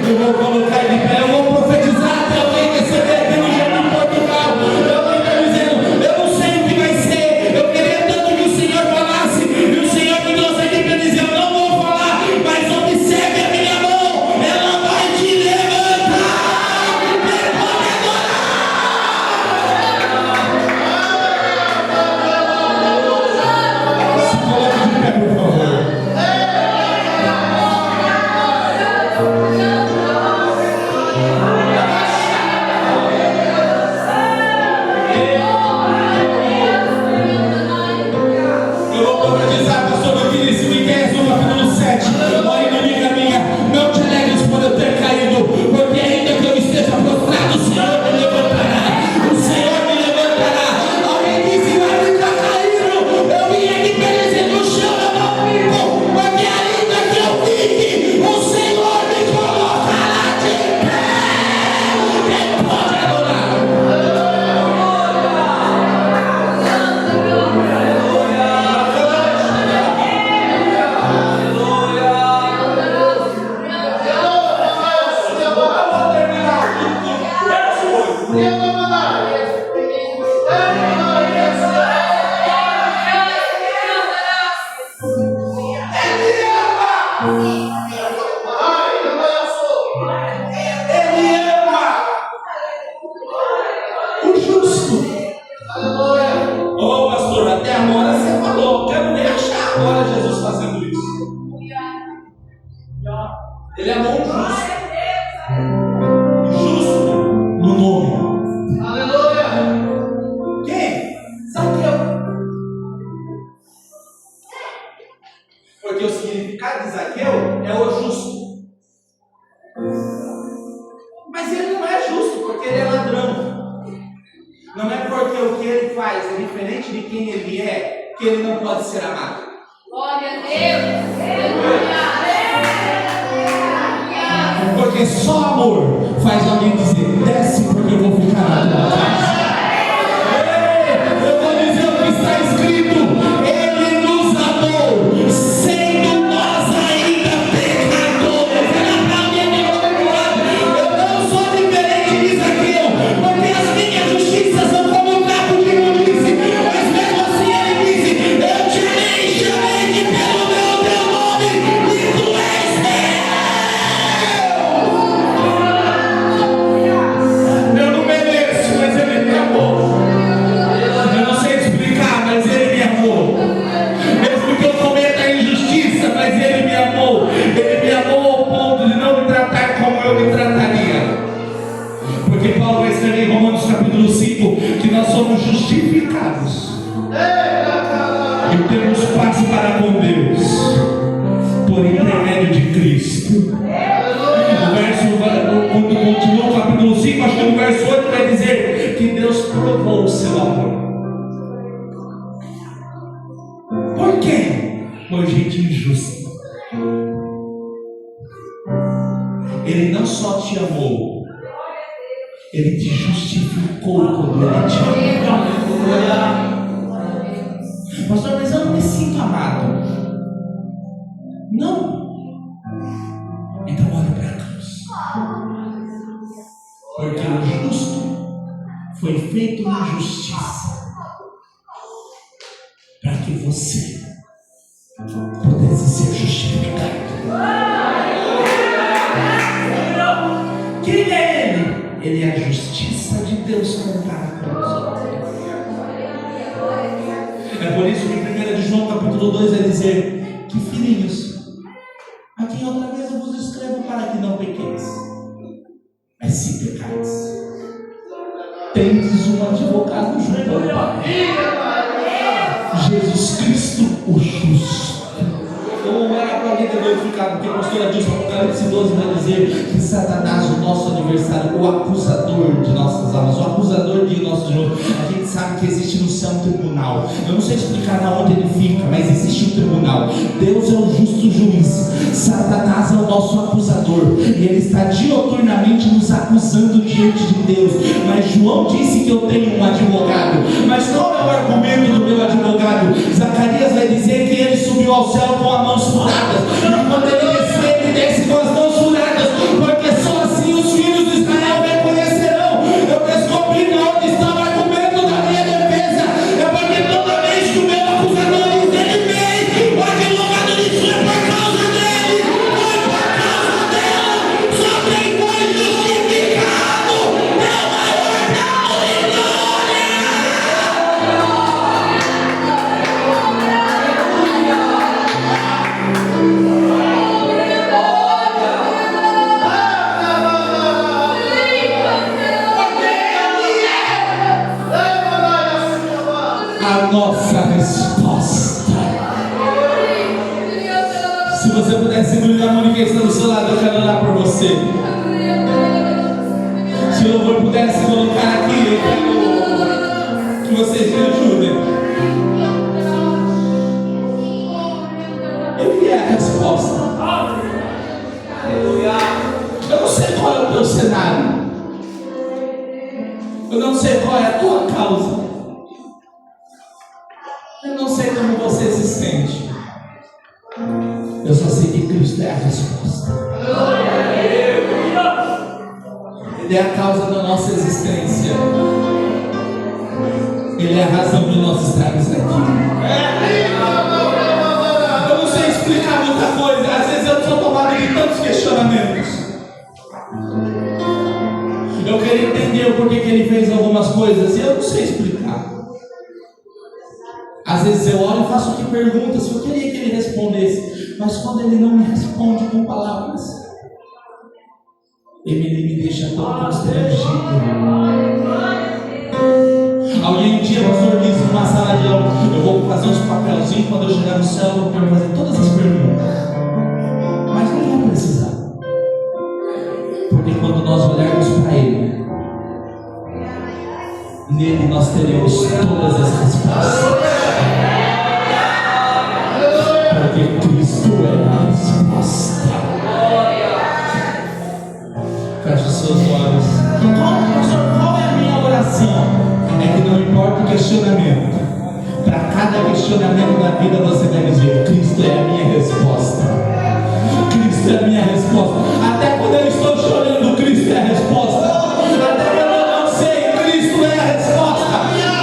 Eu vou colocar de pé, eu vou colocar de pé, eu vou profetizar até alguém receber aqui no Jardim Portugal. Eu estou dizendo: eu não sei o que vai ser. Eu queria tanto que o Senhor falasse, e o Senhor me trouxe aqui para dizer: eu não vou falar, mas observe a minha mão, ela vai te levantar. o justo. Aleluia. Ô pastor, até agora você falou, quero nem achar agora Jesus fazendo isso. Ele é bom justo. Justo no nome. Aleluia. Quem? Zaqueu. Porque o significado de Zaqueu é o justo. Mas ele não é justo porque ele é ladrão. Não é porque o que ele faz é diferente de quem ele é que ele não pode ser amado. Glória a Deus. Aleluia. Porque só amor faz alguém dizer: desce porque eu vou ficar na tua casa. Ei, eu vou dizer o que está escrito: ele nos amou, sendo nós ainda pecadores. Era para alguém do outro lado. Eu não sou diferente de Zaqueu, porque as minhas justiças são como um capo de imundície. Mas mesmo assim ele disse: eu te amei, chamei-te pelo meu teu nome, e tu és meu. Eu não mereço, mas ele me amou. Eu não sei explicar, mas ele me amou. Mesmo que eu cometa injustiça, mas ele me amou. Ele me amou ao ponto de não me tratar como eu me trataria. Porque Paulo vai escrever em Romanos capítulo 5 que nós somos justificados e temos paz para com Deus por intermédio de Cristo. Quando continua o capítulo 5, acho que no verso 8 vai dizer que Deus provou o seu amor. Por quê? Por gente injusta. Ele não só te amou, ele te justificou quando ele te amou. Pastor, mas eu não me sinto amado. Não. Então olha para a cruz. Porque o justo foi feito em justiça para que você pudesse ser justificado. Quem é ele? Ele é a justiça de Deus comparada com os outros. É por isso que em 1 João capítulo 2 vai dizer que filhinhos, a quem outra vez eu vos escrevo para que não pequeis. Mas se pecais, tendes um advogado junto ao Pai, Jesus Cristo o justo. Ou era para alguém ter glorificado, porque a pastora diz no Apocalipse 12 vai dizer que Satanás, o nosso adversário, o acusador de nossas almas, o acusador de nossos jogos, a gente sabe que existe no céu um tribunal. Eu não sei explicar onde ele fica, mas existe um tribunal. Deus é o justo juiz, Satanás é o nosso acusador, e ele está dioturnamente nos acusando diante de Deus. Mas João disse que eu tenho um advogado. Mas qual é o argumento do meu advogado? Zacarias vai dizer que ele subiu ao céu com as mãos furadas, e quando ele descer, ele desce com as mãos furadas, porque só assim os filhos de Israel reconhecerão. Eu descobri onde está o argumento da minha defesa. É porque toda vez que o meu acusador diz ele fez, o advogado diz foi por causa dele, foi por causa dela, só quem foi justificado é o maior da glória. A nossa resposta. Se você pudesse engolir a mão de quem está do seu lado, eu quero orar por você. Se o louvor pudesse colocar aqui, eu quero que vocês me ajudem. Eu vi a resposta. Eu não sei qual é o teu cenário. Eu não sei qual é a tua causa. Eu não sei como você se sente. Eu só sei que Cristo é a resposta. Ele é a causa da nossa existência. Ele é a razão de nós estarmos aqui. Eu não sei explicar muita coisa. Às vezes eu sou tomado de tantos questionamentos. Eu quero entender o por que ele fez algumas coisas assim, eu não sei explicar. Às vezes eu olho e faço aqui perguntas, eu queria que ele respondesse, mas quando ele não me responde com palavras, ele me deixa tão constrangido. Alguém um dia, pastor, disse numa sala de aula: eu vou fazer uns papelzinhos, quando eu chegar no céu, eu quero fazer todas as perguntas. Mas não vai precisar, porque quando nós olharmos para Ele, nele nós teremos todas as respostas. Porque Cristo é a resposta. Feche os seus olhos. Qual é a minha oração? É que não importa o questionamento, para cada questionamento da vida você deve dizer: Cristo é a minha resposta. Cristo é a minha resposta. Até quando eu estou chorando, Cristo é a resposta. Até quando eu não sei, Cristo é a resposta.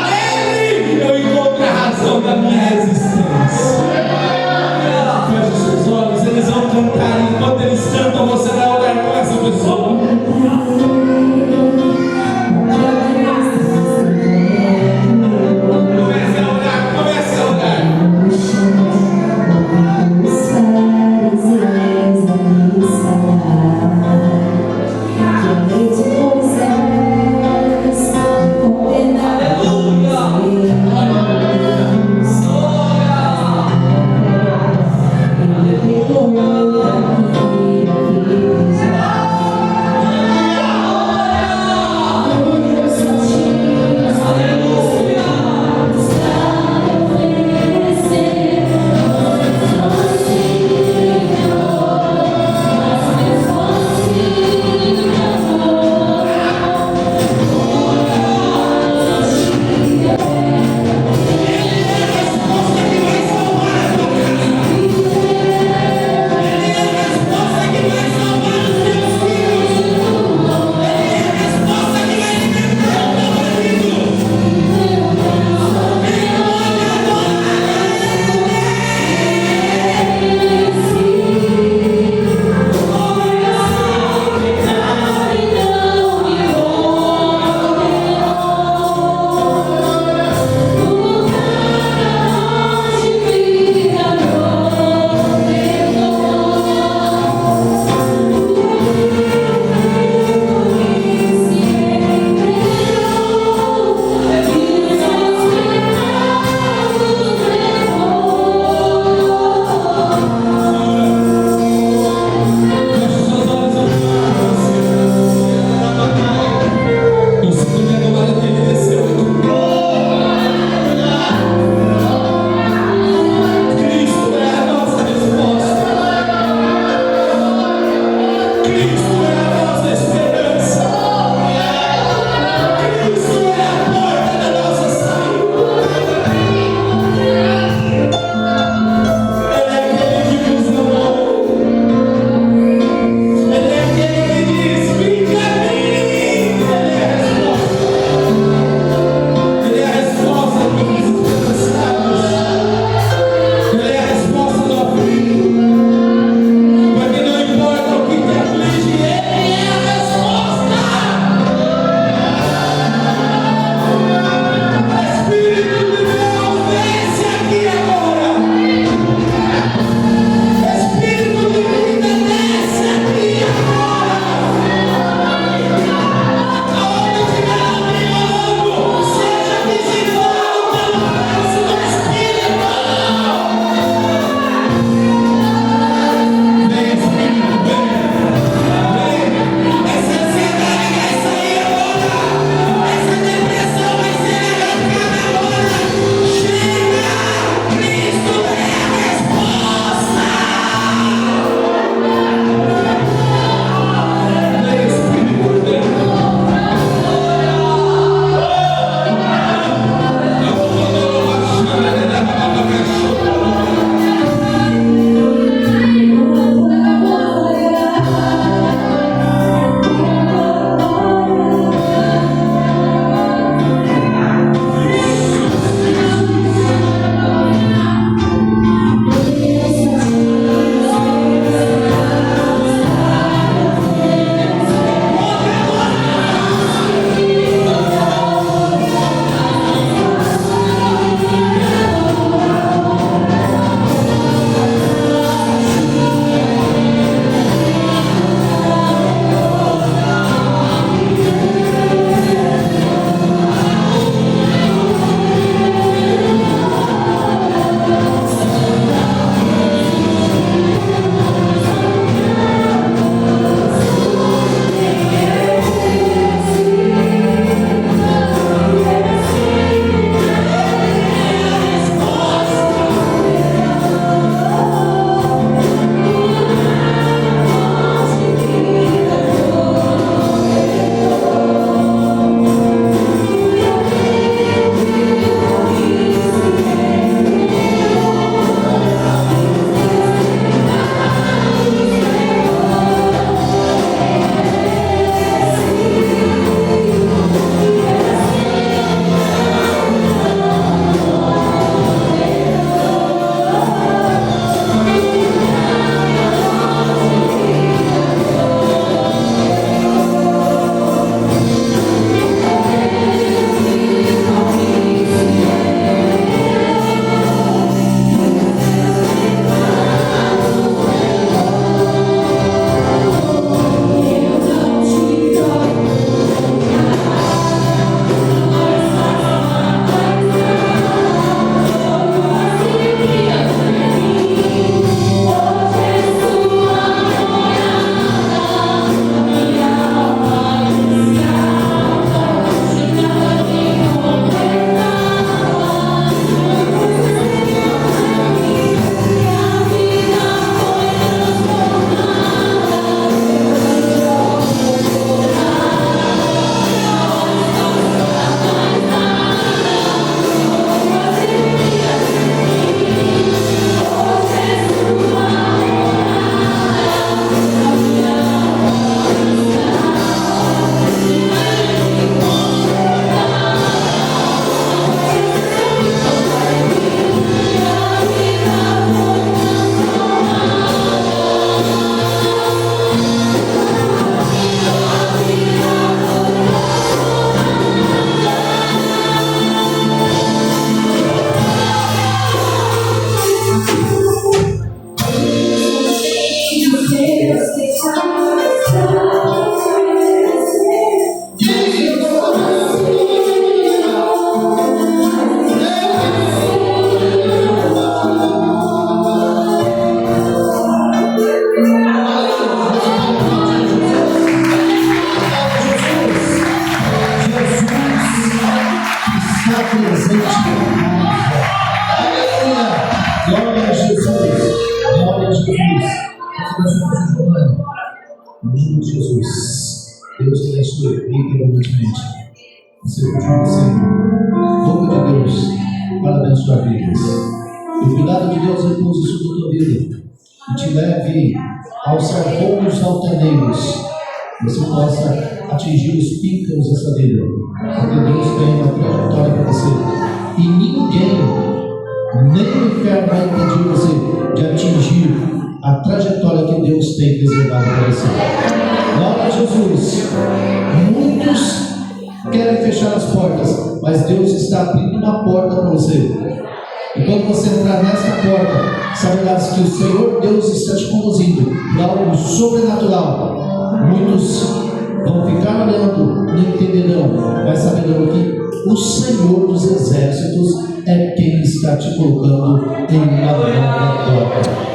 Nele eu encontro a razão da minha existência. Feche os seus olhos, eles vão cantar. Enquanto eles cantam, você vai orar com essa pessoa. Que a lei de Moisés condenar. sente raiva. Aleluia! Glória a Jesus! Glória a Jesus! Em nome de Jesus, Deus abençoe abundantemente. Você continua sendo boca de Deus para abençoar vidas. O cuidado de Deus repousa sobre a tua vida e te leve a alçar voos altaneiros. Você possa atingir os píncaros dessa vida, porque Deus tem uma trajetória para você. E ninguém, nem o inferno vai impedir você de atingir a trajetória que Deus tem reservado para você. Glória a Jesus. Muitos querem fechar as portas, mas Deus está abrindo uma porta para você. E quando você entrar nesta porta, saberás que o Senhor Deus está te conduzindo para algo sobrenatural. Muitos vão ficar olhando, não entenderão, mas saberão que o Senhor dos Exércitos é quem está te colocando em uma nova porta.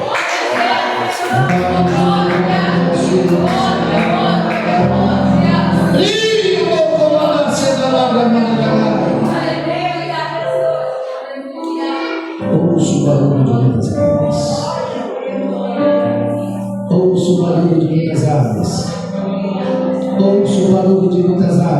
Ouço o barulho de muitas árvores. Ouço o barulho de muitas árvores. Ouço o barulho de muitas árvores.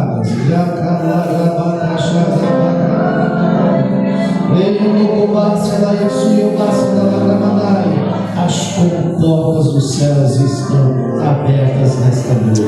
As comportas dos céus estão abertas nesta noite.